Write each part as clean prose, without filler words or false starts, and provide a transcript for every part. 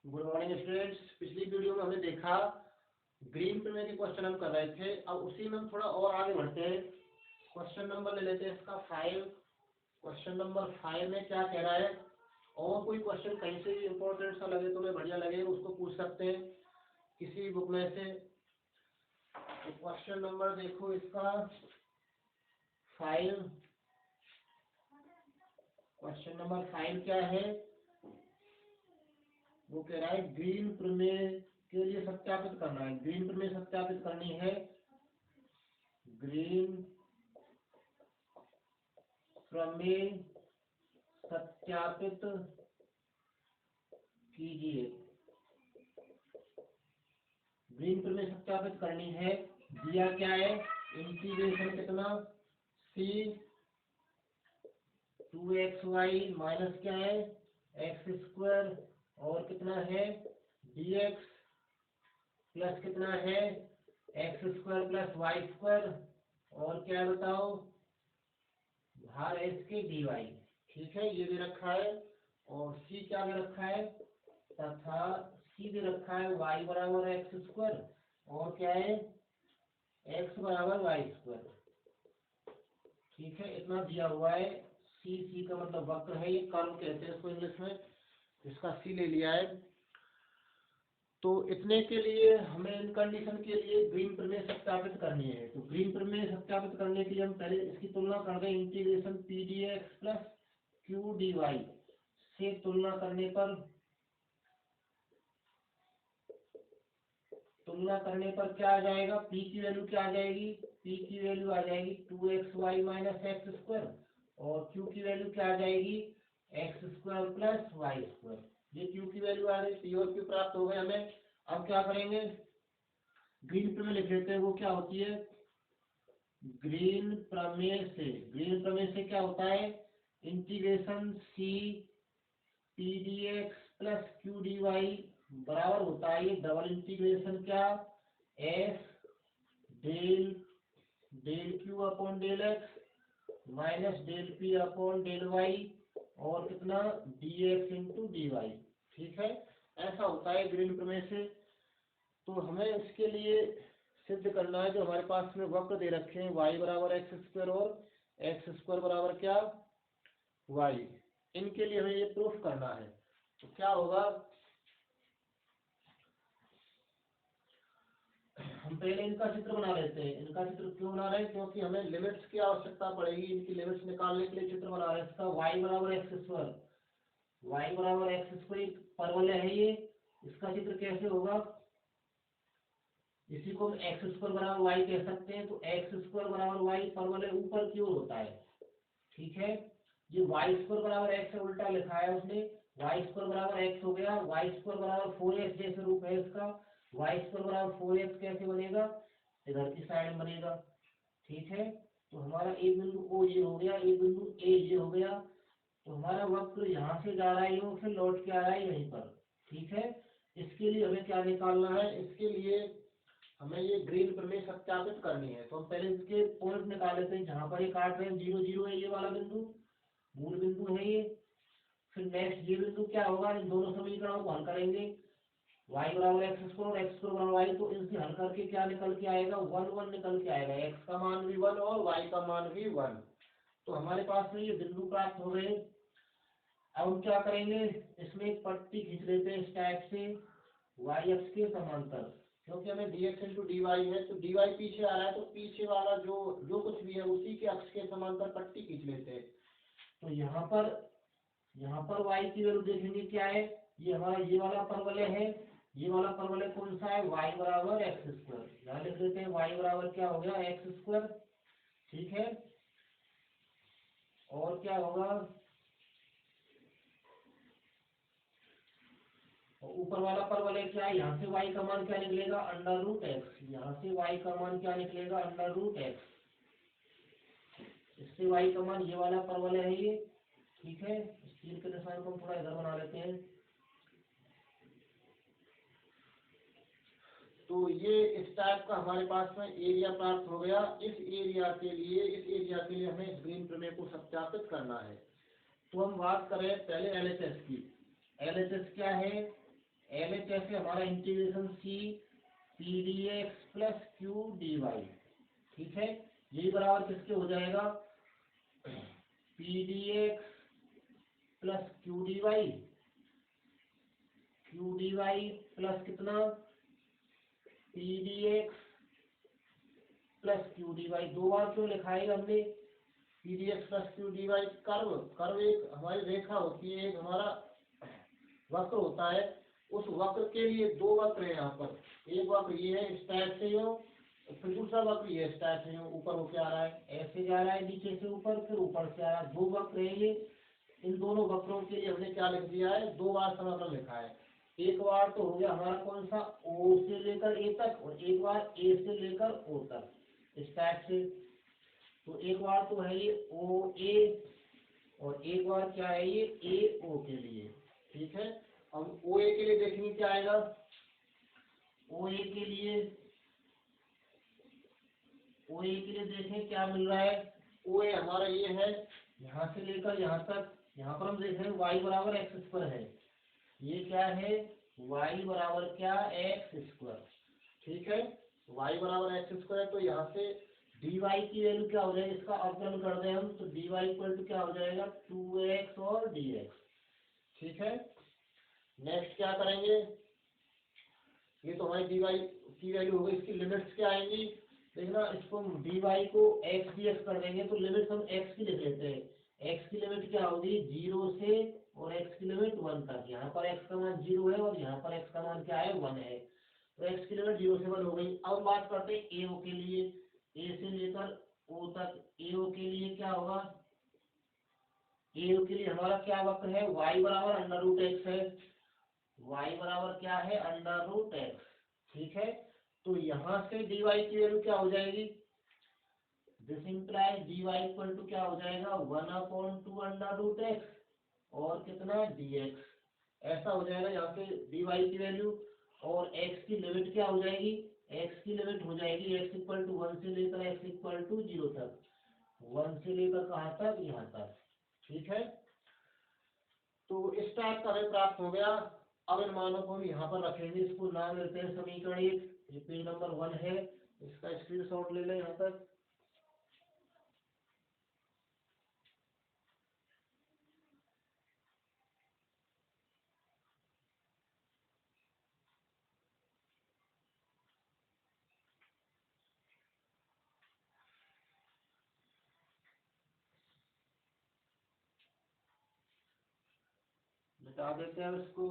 Good morning students. पिछली video में हमने देखा ग्रीन प्रमेय के क्वेश्चन हम कर रहे थे। अब उसी में हम थोड़ा और आगे बढ़ते हैं। क्वेश्चन नंबर ले लेते हैं इसका 5। क्वेश्चन नंबर 5 में क्या कह रहा है, और कोई क्वेश्चन कहीं से भी इम्पोर्टेंट सा लगे, तुम्हें बढ़िया लगे, उसको पूछ सकते हैं किसी बुक में से। तो क्वेश्चन नंबर देखो इसका 5। क्वेश्चन नंबर 5 क्या है, वो कह रहा है ग्रीन प्रमेय के लिए सत्यापित करना है। ग्रीन प्रमेय सत्यापित करनी है। ग्रीन प्रमेय सत्यापित कीजिए। ग्रीन प्रमेय सत्यापित करनी है। दिया क्या है, इंटीग्रेशन कितना c 2xy माइनस क्या है एक्स स्क्वायर, और कितना है dx प्लस कितना है x square plus y square, और क्या बताओ भार एस के dy। ठीक है, ये दे रखा है। और c क्या दे रखा है, तथा c दे रखा है y बराबर एक्स स्क्वायर, और क्या है x बराबर वाई स्क्वायर। ठीक है, इतना दिया हुआ है। c का मतलब वक्र है, ये कर्व कहते हैं इसको इंग्लिश में। इसका c ले लिया है। तो इतने के लिए हमें इन कंडीशन के लिए ग्रीन प्रमेय सत्यापित करनी है। तो ग्रीन प्रमेय सत्यापित करने के लिए हम पहले इसकी तुलना कर दें। Integration p D x plus Q D y से तुलना करने पर क्या आ जाएगा, p की वैल्यू क्या आ जाएगी, p की वैल्यू आ जाएगी 2xy माइनस एक्स स्क्वायर, और q की वैल्यू क्या आ जाएगी x square plus y square. ये q की वैल्यू आ गई, p और q प्राप्त हो गए हमें। अब क्या करेंगे, ग्रीन प्रमेय लिख लेते हैं। वो क्या होती है, ग्रीन प्रमेय से क्या होता है, integration c p D x plus Q D y बराबर होता है ये डबल इंटीग्रेशन क्या s del q upon del x minus del p upon del y, और कितना d x into d Y. ठीक है, ऐसा होता है ग्रीन प्रमेय से। तो हमें इसके लिए सिद्ध करना है, जो हमारे पास में वक्र दे रखे हैं y बराबर एक्स स्क्वायर और एक्स स्क्वायर बराबर क्या y, इनके लिए हमें ये प्रूफ करना है। तो क्या होगा, हम पहले इनका चित्र बना लेते हैं। इनका चित्र क्यों बना रहे हैं, क्योंकि हमें लिमिट्स की आवश्यकता पड़ेगी। इनकी लिमिट्स निकालने के लिए चित्र बना रहे हैं। इसका y बराबर एक्स स्क्वायर, y बराबर एक्स स्क्वायर परवलय है ये। इसका चित्र कैसे होगा, इसी को हम एक्स स्क्वायर बराबर वाई कह सकते हैं। तो एक्स स्क्वायर बराबर वाई परवलय ऊपर की ओर होता है। ठीक है, ये वाई स्क्वायर बराबर एक्स से उल्टा लिखा है उसने, वाई स्क्वायर बराबर एक्स हो गया। वाई स्क्वायर बराबर 4x जैसे रूप है इसका। वाई स्क्वायर बराबर 4x कैसे बनेगा, इधर की साइड बनेगा। ठीक है, तो हमारा एक बिंदु ओ ये हो गया, एक बिंदु ए ये हो गया। तो हमारा वक्र यहाँ से जा रहा है यूं, फिर लौट के आ रहा है यहीं पर। ठीक है, इसके लिए हमें क्या निकालना है, इसके लिए हमें ये ग्रीन प्रमेय सत्यापित करनी है। तो हम पहले इसके पॉइंट निकाल लेते हैं। जहां पर ये काट रहे हैं 0 0 है, ये वाला बिंदु मूल बिंदु है ये। फिर नेक्स्ट ये बिंदु क्या होगा, इन दोनों समीकरणों को हल करेंगे, y बराबर एक्स स्क्वायर और एक्स स्क्वायर बराबर वाई। तो इनसे हल करके क्या निकल के आएगा, 1 1 निकल के आएगा। x का मान भी 1 और y का मान भी 1। तो हमारे पास में ये बिंदु प्राप्त हो गए। अब हम क्या करेंगे, इसमें एक पट्टी खींच लेते हैं इस टाइप से y अक्ष के समांतर, क्योंकि हमें dx इंटू डी वाई है। तो dy पीछे आ रहा है, तो पीछे वाला जो कुछ भी है उसी के अक्ष के समांतर पट्टी खींच लेते हैं। तो यहाँ पर y की वैल्यू देखेंगे क्या है, ये हमारा ये वाला परवलय है। ये वाला परवलय कौन सा है, y बराबर एक्स स्क्वायर। यहाँ लिख देते हैं y बराबर क्या हो गया एक्स स्क्वायर। ठीक है, और क्या होगा, ऊपर वाला परवलय क्या है, यहाँ से y का मान क्या निकलेगा अंडर रूट एक्स। यहाँ से y का मान क्या निकलेगा अंडर रूट एक्स। इससे y का मान ये वाला परवलय है ये। ठीक है, तीर के निशान को हम थोड़ा इधर बना लेते हैं। तो ये इस टाइप का हमारे पास में एरिया प्राप्त हो गया। इस एरिया के लिए हमें ग्रीन प्रमेय को सत्यापित करना है। तो हम बात करें पहले एलएचएस की। एलएचएस क्या है, LHS है हमारा integration C P D x plus Q D Y. ठीक है, यही बराबर किसके हो जाएगा, P D x plus Q D Y, Q D Y plus कितना, P D x plus Q D Y. दो बार क्यों लिखाएगा हमने, P D x plus Q D Y. Curve, curve एक हमारी रेखा होती है, एक हमारा वक्र होता है, उस वक्र के लिए दो वक्र है यहाँ पर, एक वक्र ये है इस टाइप से हो, फिर दूसरा वक्र ये इस टाइप से हो, ऊपर होके आ रहा है, ऐसे जा रहा है नीचे से ऊपर, फिर ऊपर से आ रहा है, दो वक्र है ये। इन दोनों वक्रों के लिए हमने क्या लिख दिया है, दो बार समाकलन लिखा है। एक बार तो हो गया हमारा कौन सा, ओ से लेकर ए तक, और एक बार ए से लेकर ओ तक, इस टाइप से। तो एक बार तो है ये ओ ए, और एक बार क्या है ये ए ओ के लिए। ठीक है, अब ओ ए के लिए देखेंगे क्या आएगा, ओ ए के लिए, ओ ए के लिए देखें क्या मिल रहा है। ओ ए हमारा ये है, यहाँ से लेकर यहाँ तक, यहाँ पर हम देख रहे हैं y बराबर एक्स स्क्वायर है, ये क्या है, y बराबर क्या, एक्स स्क्वायर। ठीक है, y बराबर एक्स स्क्वायर है, तो यहाँ से dy की वैल्यू क्या हो जाएगी, इसका अवकलन कर दें हम, तो dy इक्वल टू क्या हो जाएगा, 2x और dx। ठीक है, नेक्स्ट क्या करेंगे, ये तो हमारी dy की वैल्यू हो गई, इसकी लिमिट्स क्या आएंगी, देखना इसको हम dy को x dx कर देंगे, तो लिमिट हम x की लिख लेते हैं। x की लिमिट क्या होगी, 0 से, और x की लिमिट 1 तक। यहाँ पर x का मान 0 है और यहाँ पर x का मान क्या है, 1 है, तो x की लिमिट 0 से 1 हो गई। अब बात करते हैं a o के लिए, a से लेकर o तक, a o के लिए क्या होगा, a o के लिए हमारा क्या वक्र है, y बराबर अंडर रूट एक्स है, y बराबर क्या है, अंडर रूट एक्स। ठीक है, तो यहाँ से dy की वैल्यू क्या हो जाएगी, this implies dy equal to क्या हो जाएगा, 1/2 अंडर रूट एक्स और कितना dx, ऐसा हो जाएगा यहाँ पे dy की वैल्यू। और x की लिमिट क्या हो जाएगी, x की लिमिट हो जाएगी x इक्वल टू 1 से लेकर x इक्वल टू 0 तक, 1 से लेकर कहाँ तक, यहाँ तक। ठीक है, तो इस टाइप का हमें प्राप्त हो गया। अब इन मानों को हम यहाँ पर रखेंगे, इसको नाम लेते हैं समीकरण 1, ये पेज नंबर 1 है, इसका स्क्रीनशॉट ले लें यहाँ तक। मिटा देते हैं इसको।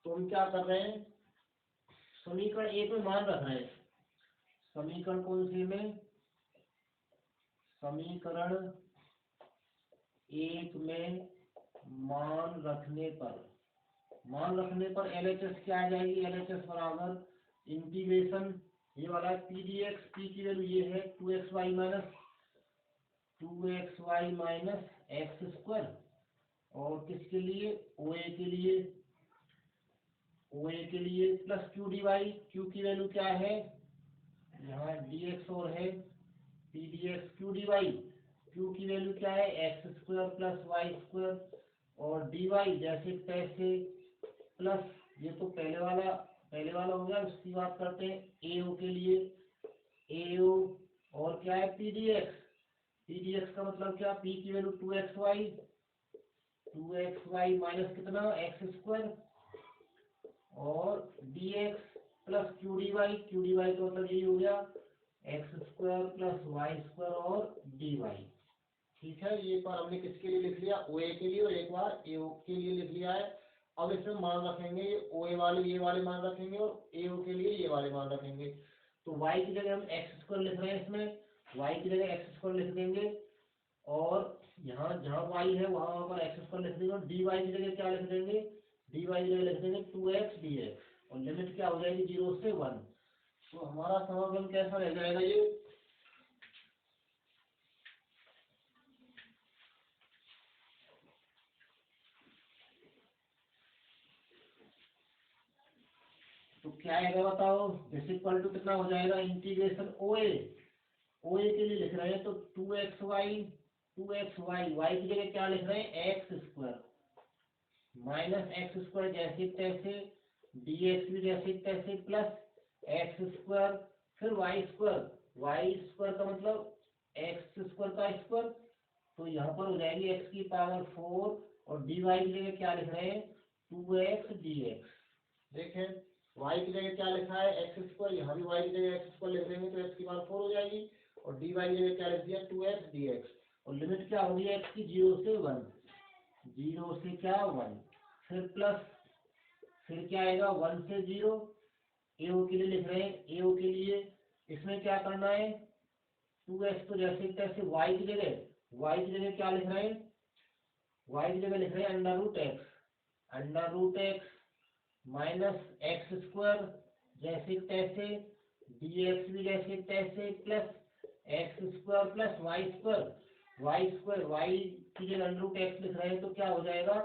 तो हम क्या कर रहे हैं, समीकरण 1 में मान रख रहे हैं, समीकरण कौन सी में, समीकरण 1 में मान रखने पर, मान रखने पर LHS क्या आ जाएगी, LHS बराबर इंटीग्रेशन, ये वाला पी डी एक्स, पी की वैल्यू ये है 2xy माइनस एक्स स्क्वायर, और किसके लिए, ओ ए के लिए, ओ ए के लिए plus Q D Y, q की वैल्यू क्या है, यहाँ dx और है, p D x q D Y, q की वैल्यू क्या है, x square plus y square, और डी वाई जैसे तैसे प्लस, ये तो पहले वाला हो गया। उसकी बात करते हैं ए ओ के लिए, ए ओ और क्या है, p D x, p D x का मतलब क्या, पी की वैल्यू 2xy माइनस कितना, एक्स स्क्वायर, और dx plus Q D y का मतलब यही हो गया, x square plus y square और डी वाई। ठीक है, ये पर हमने किसके लिए लिख लिया, ओ ए के लिए, और एक बार ए ओ के लिए लिख लिया है। अब इसमें मान रखेंगे, ओ ए वाले ये वाले मान रखेंगे, और ए ओ के लिए ये वाले मान रखेंगे। तो y की जगह हम एक्स स्क्वायर लिख रहे हैं, इसमें y की जगह एक्स स्क्वायर लिख देंगे, और यहाँ जहाँ y है वहाँ पर एक्स स्क्वायर लिख देंगे, और dy की जगह क्या लिख देंगे, dy की जगह लिख देंगे 2x dx, और लिमिट क्या हो जाएगी 0 से 1। तो हमारा समाकलन कैसा रह जाएगा ये, तो क्या आएगा बताओ, दिस इक्वल टू कितना हो जाएगा, integration O A, O A के लिए लिख रहे हैं तो 2xy वाई की जगह क्या लिख रहे हैं x square minus x square जैसे तैसे dx भी जैसे तैसे प्लस एक्स स्क्वायर फिर वाई स्क्वायर का मतलब एक्स स्क्वायर का स्क्वायर, तो यहाँ पर हो जाएगी x की पावर 4 और dy की जगह क्या लिख रहे हैं 2x dx। देखें y की जगह क्या लिखा है एक्स स्क्वायर, यहाँ भी y की जगह एक्स स्क्वायर लिख देंगे तो x की पावर 4 हो जाएगी और dy की जगह क्या लिख दिया 2x dx और लिमिट क्या होगी x की 0 से 1, 0 से क्या 1 फिर प्लस फिर क्या आएगा 1 से 0 एओ के लिए लिख रहे हैं एओ के लिए इसमें क्या करना है 2x तो जैसे तैसे y की जगह क्या लिख रहे हैं y की जगह लिख रहे हैं under root x minus x square जैसे तैसे dx भी जैसे तैसे plus x square plus y square y की जगह अंडर रूट एक्स लिख रहे हैं तो क्या हो जाएगा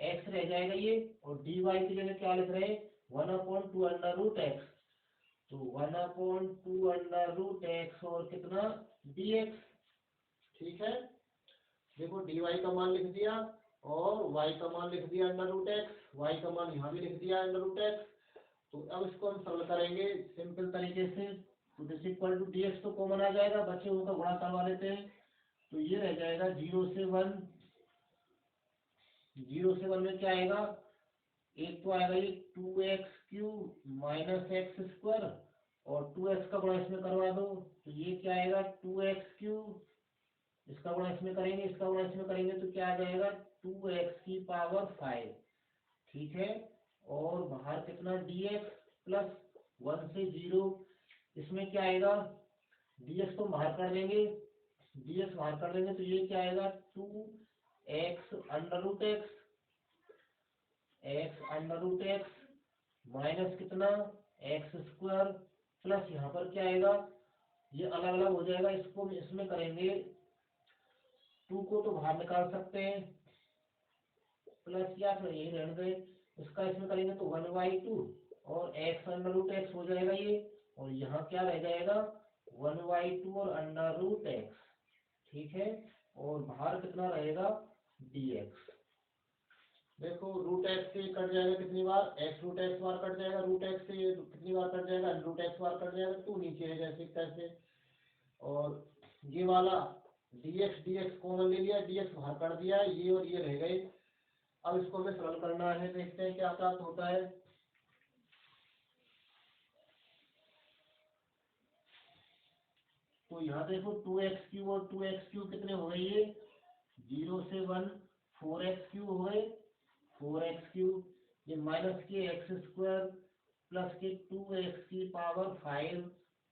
एक्स रह जाएगा ये और dy की जगह क्या लिख रहे हैं 1/2 अंडर रूट एक्स तो 1/2 अंडर रूट एक्स और कितना dx। ठीक है देखो dy का मान लिख दिया और y का मान लिख दिया अंडर रूट एक्स, y का मान यहाँ भी लिख दिया अंडर रूट एक्स। तो अब इसको हम सरल करेंगे सिंपल तरीके से तो दिस इक्वल टू dx तो कॉमन आ जाएगा, बच्चे उनका गुणा करवा देते हैं तो ये रह जाएगा 0 से 1 में क्या आएगा एक तो आएगा ये 2x³ माइनस एक्स स्क्वायर और 2x का गुणा इसमें करवा दो तो ये क्या आएगा 2x³ इसका गुणा इसमें करेंगे तो क्या आ जाएगा 2x की पावर 5। ठीक है और बाहर कितना dx प्लस 1 से 0 इसमें क्या आएगा dx को बाहर कर देंगे तो ये क्या आएगा 2x under root x minus कितना एक्स स्क्वायर प्लस यहाँ पर क्या आएगा ये अलग अलग हो जाएगा इसको इसमें करेंगे 2 को तो बाहर निकाल सकते हैं प्लस या फिर यही रहने दें इसका इसमें करेंगे तो 1/2 और x अंडर रूट एक्स हो जाएगा ये और यहाँ क्या रह जाएगा 1/2 और अंडर रूट एक्स। ठीक है और बाहर कितना रहेगा dx। देखो रूट एक्स से कट जाएगा कितनी बार एक्स रूट एक्स बार कट जाएगा रूट एक्स से कितनी बार कट जाएगा रूट एक्स बार कट जाएगा 2 नीचे है जैसे तैसे और ये वाला dx कॉमन ले लिया dx बाहर कर दिया ये और ये रह गए। अब इसको हमें सरल करना है देखते हैं क्या प्राप्त होता है। तो यहाँ देखो 2x³ और 2x³ कितने हो गए ये 0 से 1 4x³ हो गए 4x³ ये माइनस के एक्स स्क्वायर प्लस के 2x की पावर 5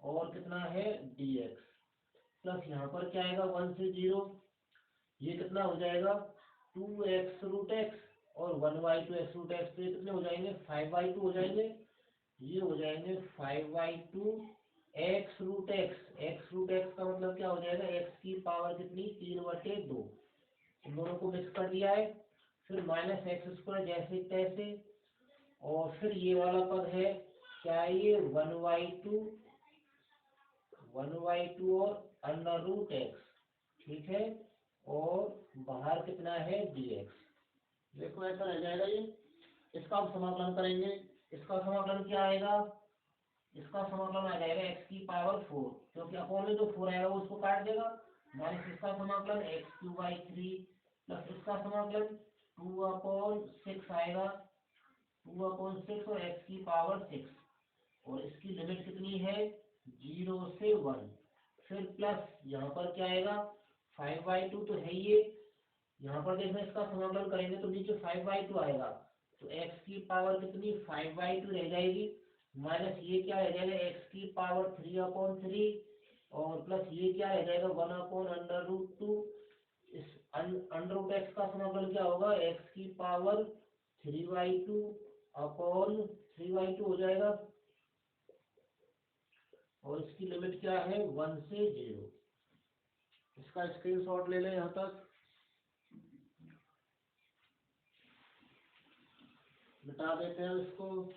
और कितना है dx प्लस यहाँ पर क्या आएगा 1 से 0 ये कितना हो जाएगा 2x रूट एक्स और 1/2 x रूट एक्स तो ये कितने हो जाएंगे 5/2 हो जाएंगे ये हो जाएंगे 5/2 x रूट एक्स का मतलब क्या हो जाएगा x की पावर कितनी 3/2 इन दोनों को मिक्स कर दिया है फिर माइनस एक्स स्क्वायर जैसे तैसे और फिर ये वाला पद है क्या ये 1/2 और अंडर रूट एक्स। ठीक है और बाहर कितना है dx। देखो ऐसा रह जाएगा ये इसका हम समाकलन करेंगे इसका समाकलन क्या आएगा इसका समाकलन आ जाएगा x की पावर 4 क्योंकि अपोन में जो 4 आएगा वो उसको काट देगा माइनस इसका समाकलन x³ प्लस इसका समाकलन 2/6 आएगा 2/6 और x की पावर 6 और इसकी लिमिट कितनी है 0 से 1 फिर प्लस यहाँ पर क्या आएगा 5/2 तो है ये यहाँ पर देखना इसका समाकलन करेंगे तो नीचे 5/2 आएगा तो x की पावर कितनी 5/2 रह जाएगी माइनस ये क्या रह जाएगा x की पावर 3/3 और प्लस ये क्या रह जाएगा 1/√2 इस अंडर रूट एक्स का समाकलन क्या होगा x की पावर 3/2 अपॉन 3/2 हो जाएगा और इसकी लिमिट क्या है 1 से 0। इसका स्क्रीनशॉट ले लें यहाँ तक मिटा देते हैं इसको।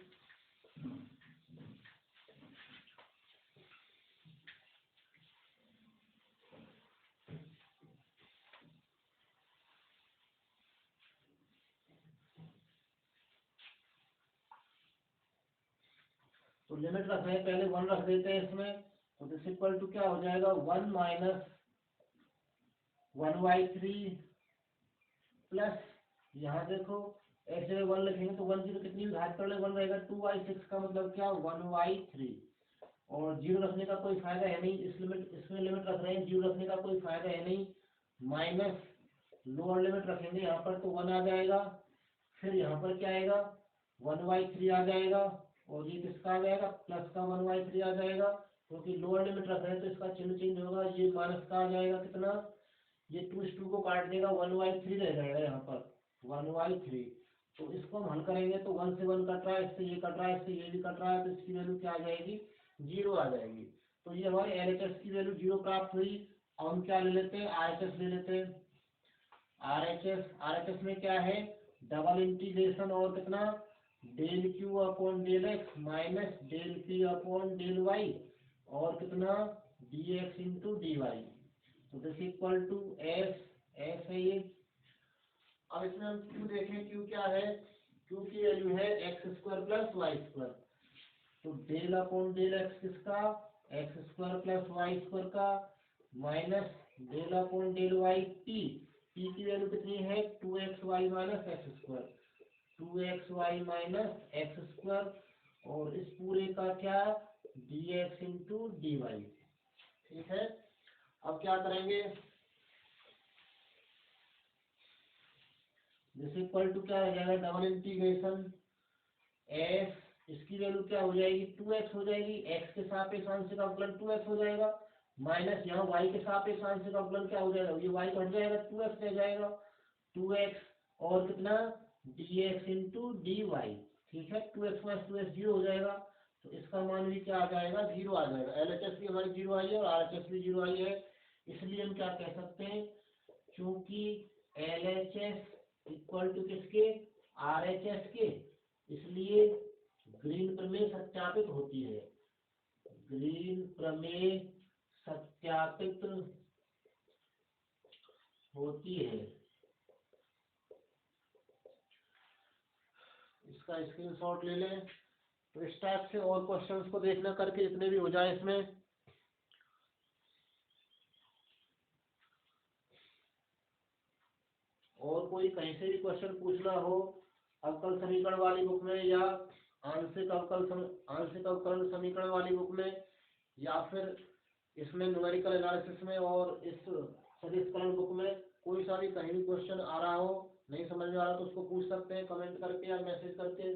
तो लिमिट रख रहे हैं, पहले 1 रख देते हैं इसमें, तो दिस इक्वल टू क्या हो जाएगा 1 माइनस 1/3 प्लस, यहाँ देखो x जगह 1 लिखेंगे तो 1 0 कितनी घात कर ले 1 रहेगा, 2/6 का मतलब क्या 1/3, और 0 रखने का कोई फायदा है नहीं, इसमें लिमिट रख रहे हैं, 0 रखने का कोई फायदा है नहीं, माइनस लोअर लिमिट रखेंगे यहाँ पर तो 1 आ जाएगा, फिर यहाँ पर क्या आएगा 1/3 आ जाएगा, और ये किसका आ जाएगा प्लस का 1/3 आ जाएगा, क्योंकि लोअर लिमिट रख रहे हैं तो इसका चिन्ह चेंज होगा, ये माइनस का आ जाएगा कितना, ये 2 को काट देगा 1/3 रह जाएगा यहाँ पर 1/3, तो इसको हम हल करेंगे तो 1 से 1 कट रहा है, इससे ये कट रहा है, इससे ये भी कट रहा है, तो इसकी वैल्यू क्या आ जाएगी 0 आ जाएगी। तो ये हमारे LHS की वैल्यू 0 प्राप्त हुई। अब हम क्या ले लेते हैं RHS ले लेते हैं। RHS में क्या है डबल इंटीग्रेशन और कितना del q upon del x minus del p upon del y और कितना dx इंटू dy, तो दिस इक्वल टू एस है ये। अब इसमें हम क्यू देखें, क्यू क्या है, क्यू की वैल्यू है x² प्लस y², तो डेल अपॉन डेल एक्स किसका x² प्लस y² का minus del upon del y t की वैल्यू कितनी है 2xy minus x², 2xy minus x², और इस पूरे का क्या dx इंटू dy। ठीक है, अब क्या करेंगे, दिस इक्वल टू क्या हो जाएगा डबल इंटीग्रेशन एस, इसकी वैल्यू क्या हो जाएगी 2x हो जाएगी, x के सापेक्ष आंशिक अवकलन 2x हो जाएगा, माइनस यहाँ y के सापेक्ष आंशिक अवकलन क्या हो जाएगा, ये y घट जाएगा 2x रह जाएगा, 2x और कितना dx इंटू dy। ठीक है, 2x माइनस 2x 0 हो जाएगा, तो इसका मान भी क्या आ जाएगा 0 आ जाएगा। LHS भी हमारी 0 आई है और RHS भी 0 आई है, इसलिए हम क्या कह सकते हैं, क्योंकि LHS इक्वल टू किसके RHS के, इसलिए ग्रीन प्रमेय सत्यापित होती है, ग्रीन प्रमेय सत्यापित होती है। इसका स्क्रीनशॉट ले लें। तो इस टाइप से और क्वेश्चंस को देखना करके जितने भी हो जाए इसमें, और कोई कहीं से भी क्वेश्चन पूछना हो अवकल समीकरण वाली बुक में या आंशिक अवकलन समीकरण वाली बुक में, या फिर इसमें न्यूमेरिकल एनालिसिस में और इस सदिश कलन बुक में, कोई सा भी कहीं भी क्वेश्चन आ रहा हो नहीं समझ में आ रहा तो उसको पूछ सकते हैं कमेंट करके या मैसेज करके।